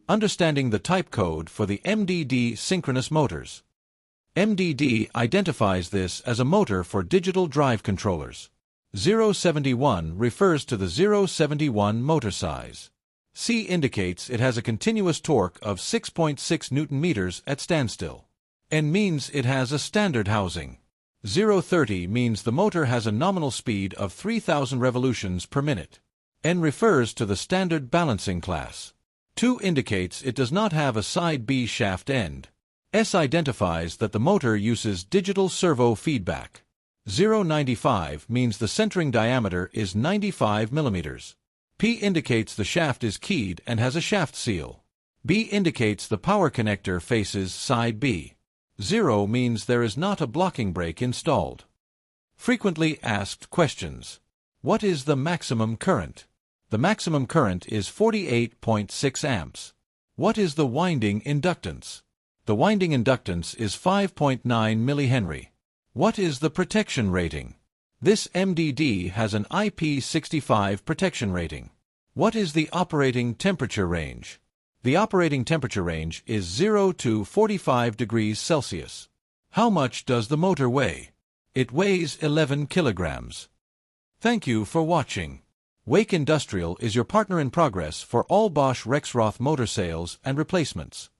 Understanding the type code for the MDD synchronous motors. MDD identifies this as a motor for digital drive controllers. 071 refers to the 071 motor size. C indicates it has a continuous torque of 6.6 Nm at standstill. N means it has a standard housing. 030 means the motor has a nominal speed of 3,000 revolutions per minute. N refers to the standard balancing class. 2 indicates it does not have a side B shaft end. S identifies that the motor uses digital servo feedback. 095 means the centering diameter is 95 mm. P indicates the shaft is keyed and has a shaft seal. B indicates the power connector faces side B. 0 means there is not a blocking brake installed. Frequently asked questions. What is the maximum current? The maximum current is 48.6 amps. What is the winding inductance? The winding inductance is 5.9 mH. What is the protection rating? This MDD has an IP65 protection rating. What is the operating temperature range? The operating temperature range is 0 to 45 degrees Celsius. How much does the motor weigh? It weighs 11 kilograms. Thank you for watching. Wake Industrial is your partner in progress for all Bosch Rexroth motor sales and replacements.